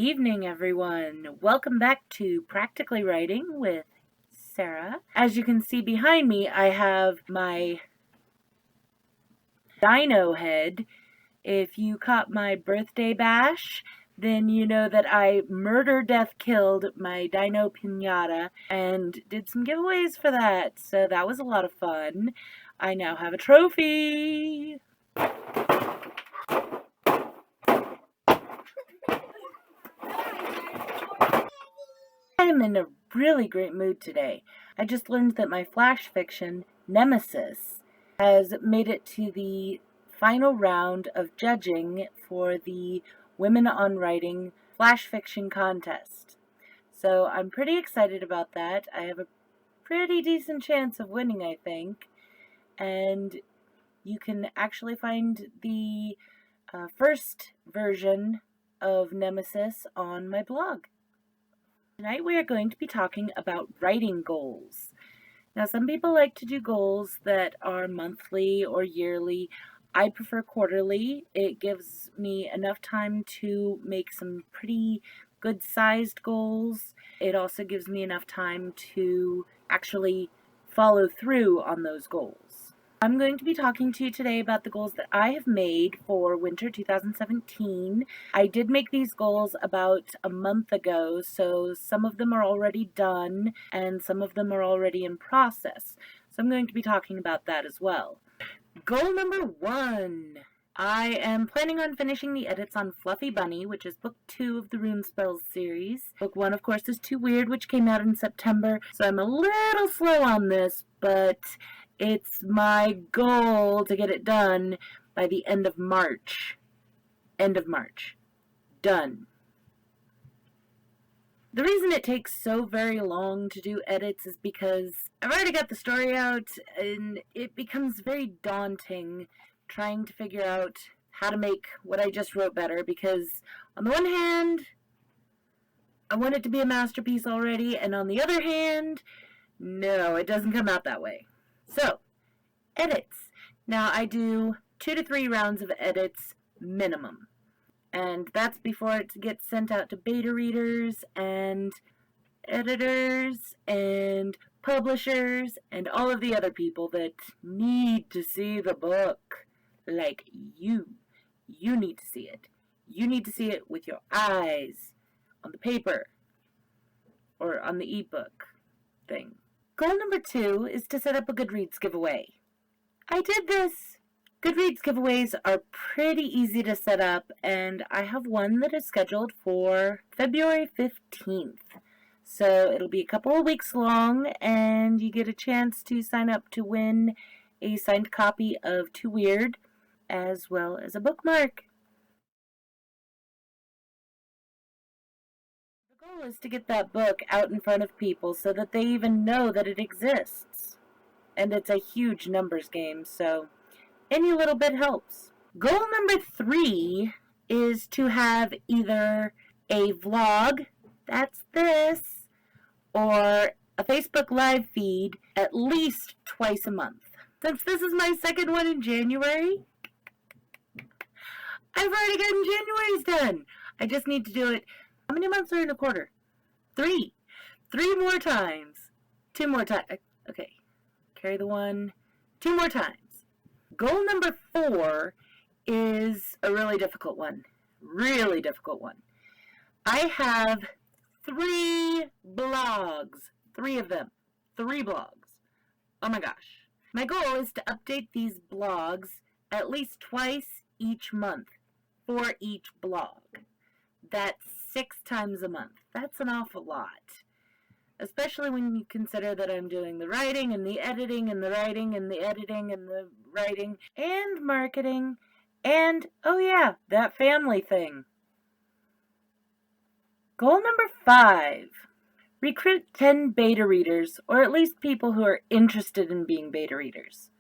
evening, everyone. Welcome back to Practically Writing with Sarah. As you can see behind me, I have my dino head. If you caught my birthday bash, then you know that I killed my dino piñata and did some giveaways for that. So that was a lot of fun. I now have a trophy. I'm in a really great mood today. I just learned that my flash fiction, Nemesis, has made it to the final round of judging for the Women on Writing Flash Fiction Contest. So I'm pretty excited about that. I have a pretty decent chance of winning, I think. And you can actually find the first version of Nemesis on my blog. Tonight we are going to be talking about writing goals. Now, some people like to do goals that are monthly or yearly. I prefer quarterly. It gives me enough time to make some pretty good sized goals. It also gives me enough time to actually follow through on those goals. I'm going to be talking to you today about the goals that I have made for winter 2017. I did make these goals about a month ago, so some of them are already done and some of them are already in process. So I'm going to be talking about that as well. Goal number 1. I am planning on finishing the edits on Fluffy Bunny, which is book 2 of the Rune Spells series. Book 1, of course, is Too Wyrd, which came out in September, so I'm a little slow on this, but it's my goal to get it done by the end of March. End of March. Done. The reason it takes so very long to do edits is because I've already got the story out, and it becomes very daunting trying to figure out how to make what I just wrote better, because on the one hand, I want it to be a masterpiece already, and on the other hand, no, it doesn't come out that way. So, edits. Now, I do 2 to 3 rounds of edits minimum. And that's before it gets sent out to beta readers and editors and publishers and all of the other people that need to see the book. Like you. You need to see it. You need to see it with your eyes on the paper or on the ebook thing. Goal number 2 is to set up a Goodreads giveaway. I did this. Goodreads giveaways are pretty easy to set up, and I have one that is scheduled for February 15th. So it'll be a couple of weeks long, and you get a chance to sign up to win a signed copy of Too Wyrd, as well as a bookmark. The goal is to get that book out in front of people so that they even know that it exists. And it's a huge numbers game, so any little bit helps. Goal number 3 is to have either a vlog, that's this, or a Facebook live feed at least twice a month. Since this is my second one in January, I've already gotten January's done. I just need to do it. How many months are in a quarter? 3. 3 more times. 2 more times. Okay. Carry the 1. 2 more times. Goal number 4 is a really difficult one. Really difficult one. I have 3 blogs. 3 of them. 3 blogs. Oh my gosh. My goal is to update these blogs at least twice each month for each blog. That's 6 times a month. That's an awful lot. Especially when you consider that I'm doing the writing and the editing and the writing and the editing and the writing and marketing and, oh yeah, that family thing. Goal number 5. Recruit 10 beta readers, or at least people who are interested in being beta readers.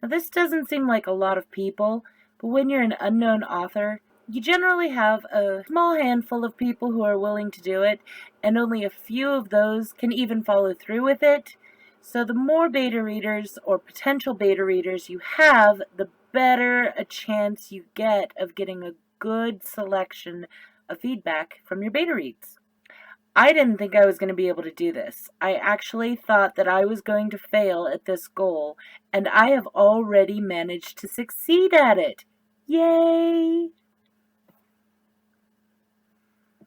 Now, this doesn't seem like a lot of people, but when you're an unknown author, you generally have a small handful of people who are willing to do it, and only a few of those can even follow through with it. So the more beta readers or potential beta readers you have, the better a chance you get of getting a good selection of feedback from your beta reads. I didn't think I was going to be able to do this. I actually thought that I was going to fail at this goal, and I have already managed to succeed at it. Yay!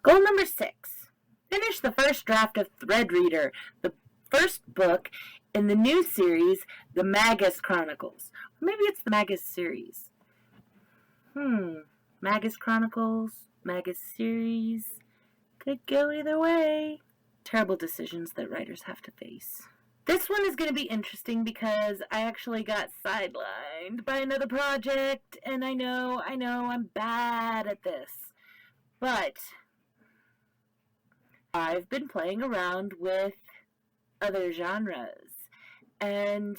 Goal number 6. Finish the first draft of Threadreader, the first book in the new series, The Magus Chronicles. Or maybe it's the Magus series. Magus Chronicles, Magus series. Could go either way. Terrible decisions that writers have to face. This one is going to be interesting because I actually got sidelined by another project, and I know, I'm bad at this. But I've been playing around with other genres, and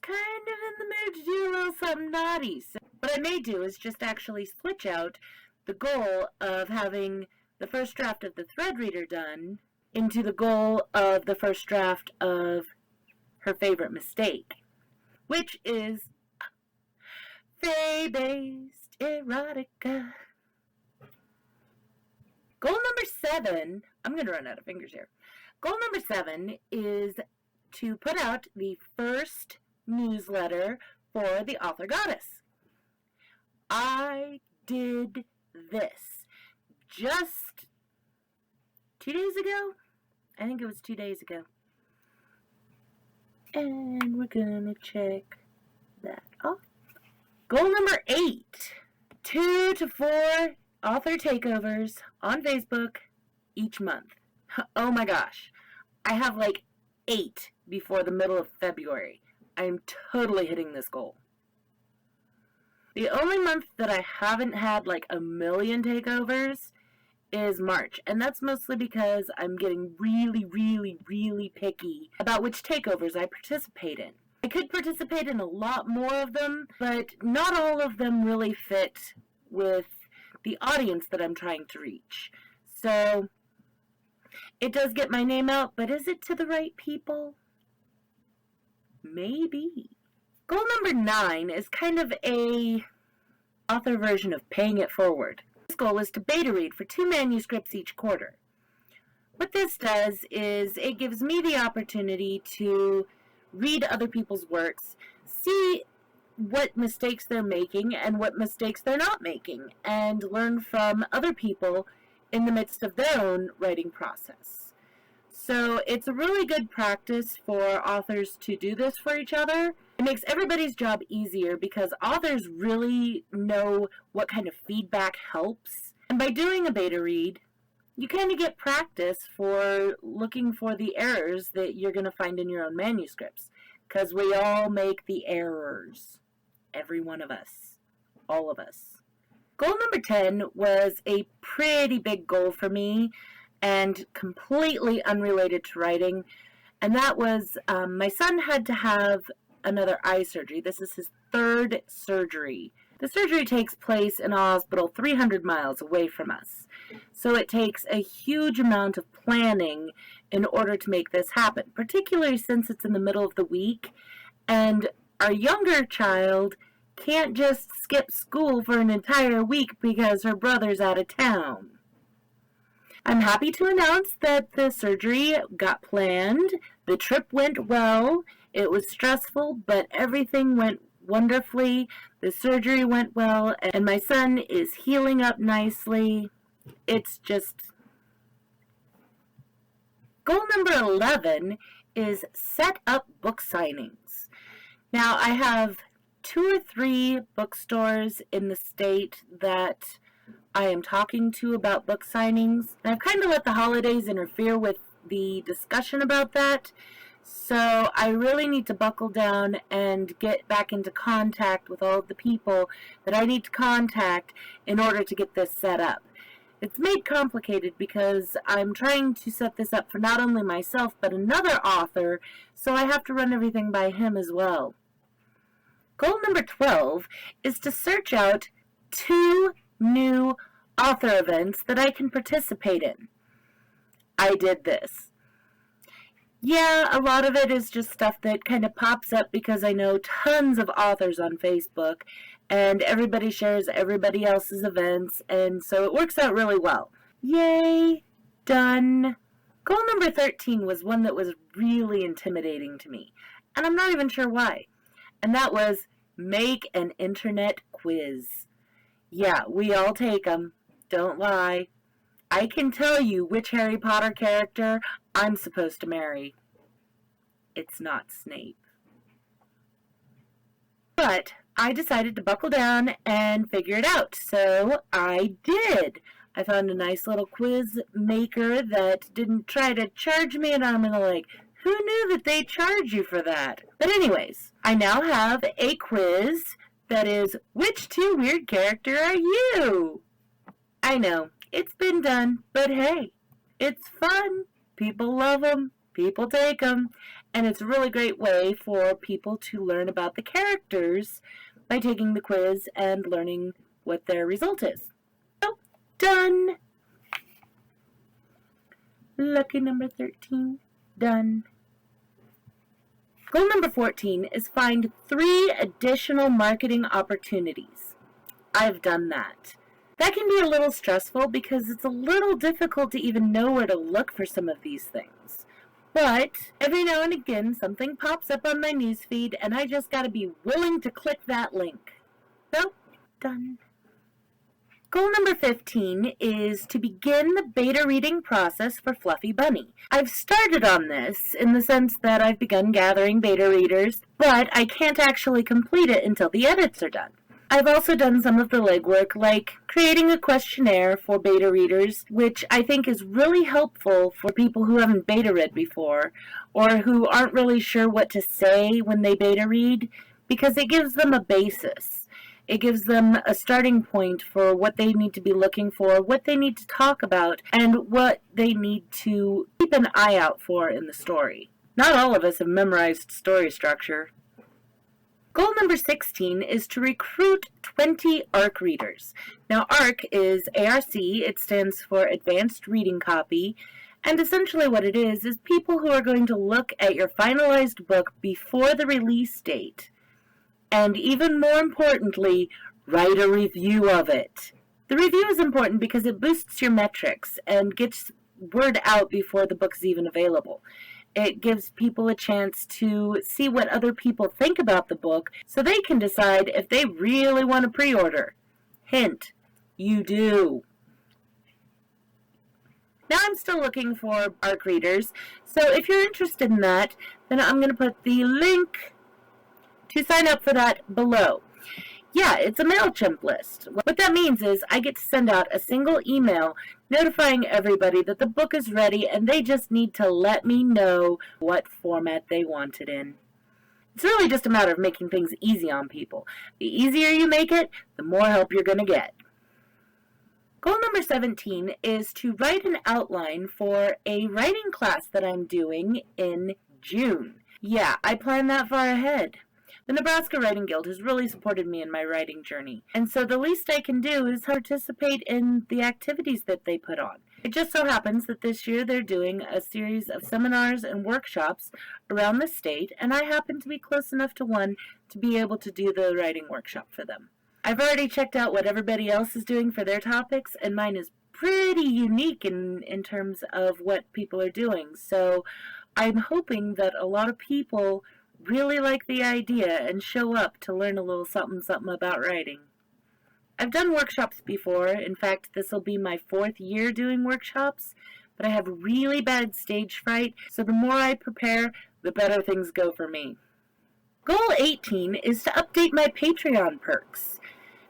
kind of in the mood to do a little something naughty. So what I may do is just actually switch out the goal of having the first draft of the Threadreader done into the goal of the first draft of her favorite mistake, which is fae-based erotica. Goal number 7, I'm going to run out of fingers here. Goal number 7 is to put out the first newsletter for the Author Goddess. I did this just 2 days ago. I think it was 2 days ago. And we're gonna check that off. Goal number 8. 2 to 4 author takeovers on Facebook each month. Oh my gosh. I have like 8 before the middle of February. I'm totally hitting this goal. The only month that I haven't had like a million takeovers is March, and that's mostly because I'm getting really picky about which takeovers I participate in. I could participate in a lot more of them, but not all of them really fit with the audience that I'm trying to reach. So it does get my name out, but is it to the right people? Maybe. Goal number 9 is kind of a author version of paying it forward. This goal is to beta read for 2 manuscripts each quarter. What this does is it gives me the opportunity to read other people's works, see what mistakes they're making and what mistakes they're not making, and learn from other people in the midst of their own writing process. So it's a really good practice for authors to do this for each other. It makes everybody's job easier because authors really know what kind of feedback helps. And by doing a beta read, you kind of get practice for looking for the errors that you're going to find in your own manuscripts. Because we all make the errors. Every one of us. All of us. Goal number 10 was a pretty big goal for me and completely unrelated to writing. And that was my son had to have another eye surgery. This is his 3rd surgery. The surgery takes place in a hospital 300 miles away from us. So it takes a huge amount of planning in order to make this happen, particularly since it's in the middle of the week and our younger child can't just skip school for an entire week because her brother's out of town. I'm happy to announce that the surgery got planned. The trip went well. It was stressful, but everything went wonderfully. The surgery went well, and my son is healing up nicely. It's just... Goal number 11 is set up book signings. Now, I have 2 or 3 bookstores in the state that I am talking to about book signings. And I've kind of let the holidays interfere with the discussion about that. So I really need to buckle down and get back into contact with all of the people that I need to contact in order to get this set up. It's made complicated because I'm trying to set this up for not only myself but another author, so I have to run everything by him as well. Goal number 12 is to search out 2 new author events that I can participate in. I did this. Yeah, a lot of it is just stuff that kind of pops up because I know tons of authors on Facebook, and everybody shares everybody else's events, and so it works out really well. Yay! Done. Goal number 13 was one that was really intimidating to me, and I'm not even sure why. And that was make an internet quiz. Yeah, we all take them. Don't lie. I can tell you which Harry Potter character I'm supposed to marry. It's not Snape. But I decided to buckle down and figure it out, so I did. I found a nice little quiz maker that didn't try to charge me, and I'm like, who knew that they charge you for that? But anyways, I now have a quiz that is, which Too Wyrd character are you? I know, it's been done, but hey, it's fun. People love them, people take them, and it's a really great way for people to learn about the characters by taking the quiz and learning what their result is. So, done. Lucky number 13, done. Goal number 14 is find 3 additional marketing opportunities. I've done that. That can be a little stressful because it's a little difficult to even know where to look for some of these things. But every now and again, something pops up on my newsfeed, and I just gotta be willing to click that link. So, done. Goal number 15 is to begin the beta reading process for Fluffy Bunny. I've started on this in the sense that I've begun gathering beta readers, but I can't actually complete it until the edits are done. I've also done some of the legwork, like creating a questionnaire for beta readers, which I think is really helpful for people who haven't beta read before, or who aren't really sure what to say when they beta read, because it gives them a basis. It gives them a starting point for what they need to be looking for, what they need to talk about, and what they need to keep an eye out for in the story. Not all of us have memorized story structure. Goal number 16 is to recruit 20 ARC readers. Now, ARC is ARC, it stands for Advanced Reading Copy, and essentially what it is people who are going to look at your finalized book before the release date, and even more importantly, write a review of it. The review is important because it boosts your metrics and gets word out before the book is even available. It gives people a chance to see what other people think about the book so they can decide if they really want to pre-order. Hint, you do. Now I'm still looking for ARC readers, so if you're interested in that, then I'm going to put the link to sign up for that below. Yeah, it's a MailChimp list. What that means is I get to send out a single email notifying everybody that the book is ready, and they just need to let me know what format they want it in. It's really just a matter of making things easy on people. The easier you make it, the more help you're going to get. Goal number 17 is to write an outline for a writing class that I'm doing in June. Yeah, I plan that far ahead. The Nebraska Writing Guild has really supported me in my writing journey, and so the least I can do is participate in the activities that they put on. It just so happens that this year they're doing a series of seminars and workshops around the state, and I happen to be close enough to one to be able to do the writing workshop for them. I've already checked out what everybody else is doing for their topics, and mine is pretty unique in terms of what people are doing, so I'm hoping that a lot of people really like the idea and show up to learn a little something about writing. I've done workshops before. In fact, this will be my 4th year doing workshops, but I have really bad stage fright, so the more I prepare, the better things go for me. Goal 18 is to update my Patreon perks.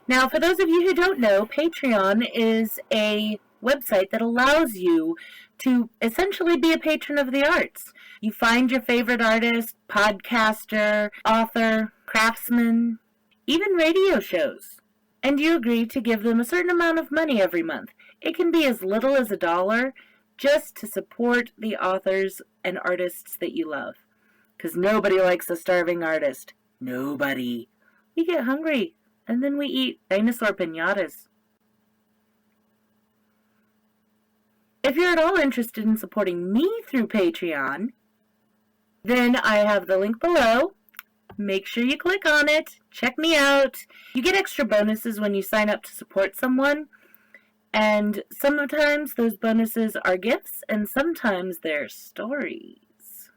Now, for those of you who don't know, Patreon is a website that allows you to essentially be a patron of the arts. You find your favorite artist, podcaster, author, craftsman, even radio shows, and you agree to give them a certain amount of money every month. It can be as little as $1 just to support the authors and artists that you love. Because nobody likes a starving artist. Nobody. We get hungry, and then we eat dinosaur piñatas. If you're at all interested in supporting me through Patreon, then I have the link below. make sure you click on it. Check me out. You get extra bonuses when you sign up to support someone. And sometimes those bonuses are gifts, and sometimes they're stories.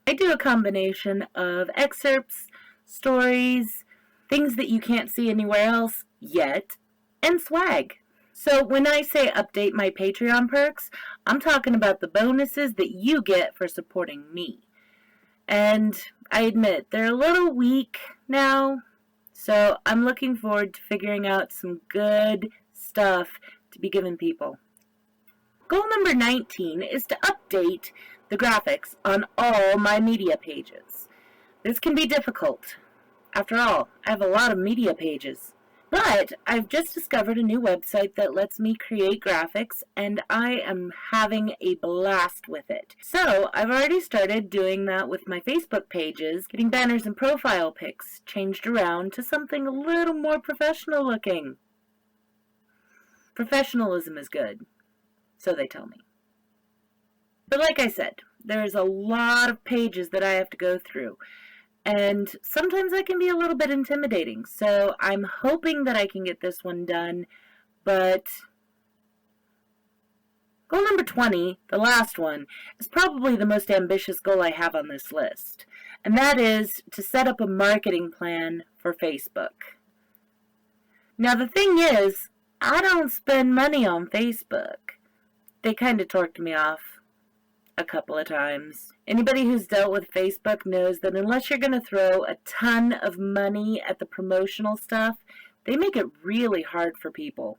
I do a combination of excerpts, stories, things that you can't see anywhere else yet, and swag. So when I say update my Patreon perks, I'm talking about the bonuses that you get for supporting me. And I admit, they're a little weak now, so I'm looking forward to figuring out some good stuff to be giving people. Goal number 19 is to update the graphics on all my media pages. This can be difficult. After all, I have a lot of media pages. But I've just discovered a new website that lets me create graphics, and I am having a blast with it. So I've already started doing that with my Facebook pages, getting banners and profile pics changed around to something a little more professional looking. Professionalism is good, so they tell me. But like I said, there's a lot of pages that I have to go through. And sometimes that can be a little bit intimidating. So I'm hoping that I can get this one done. But goal number 20, the last one, is probably the most ambitious goal I have on this list. And that is to set up a marketing plan for Facebook. Now the thing is, I don't spend money on Facebook. They kind of torqued me off a couple of times. Anybody who's dealt with Facebook knows that unless you're going to throw a ton of money at the promotional stuff, they make it really hard for people.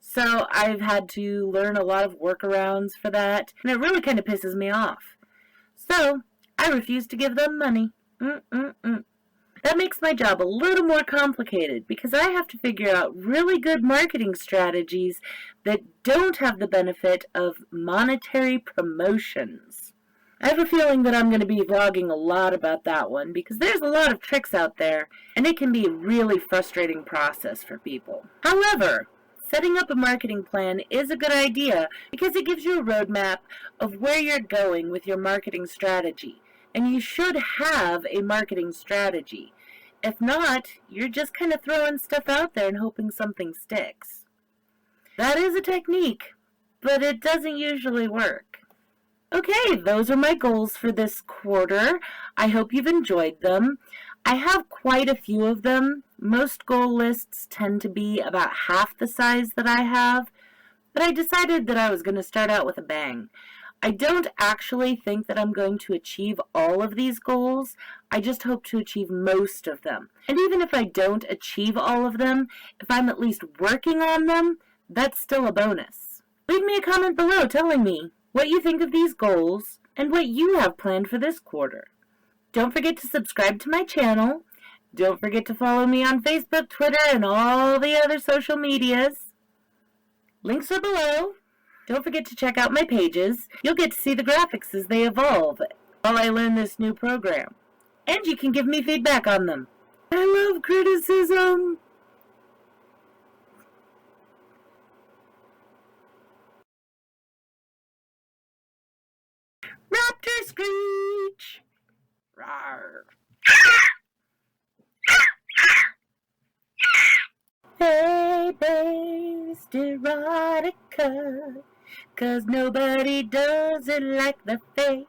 So I've had to learn a lot of workarounds for that, and it really kind of pisses me off. So I refuse to give them money. That makes my job a little more complicated because I have to figure out really good marketing strategies that don't have the benefit of monetary promotions. I have a feeling that I'm going to be vlogging a lot about that one because there's a lot of tricks out there and it can be a really frustrating process for people. However, setting up a marketing plan is a good idea because it gives you a roadmap of where you're going with your marketing strategy. And you should have a marketing strategy. If not, you're just kind of throwing stuff out there and hoping something sticks. That is a technique, but it doesn't usually work. Okay, those are my goals for this quarter. I hope you've enjoyed them. I have quite a few of them. Most goal lists tend to be about half the size that I have, but I decided that I was going to start out with a bang. I don't actually think that I'm going to achieve all of these goals. I just hope to achieve most of them. And even if I don't achieve all of them, if I'm at least working on them, that's still a bonus. Leave me a comment below telling me what you think of these goals and what you have planned for this quarter. Don't forget to subscribe to my channel. Don't forget to follow me on Facebook, Twitter, and all the other social medias. Links are below. Don't forget to check out my pages. You'll get to see the graphics as they evolve while I learn this new program. And you can give me feedback on them. I love criticism. Raptor screech. Rawr. Hey, based erotica, 'cause nobody does it like the face.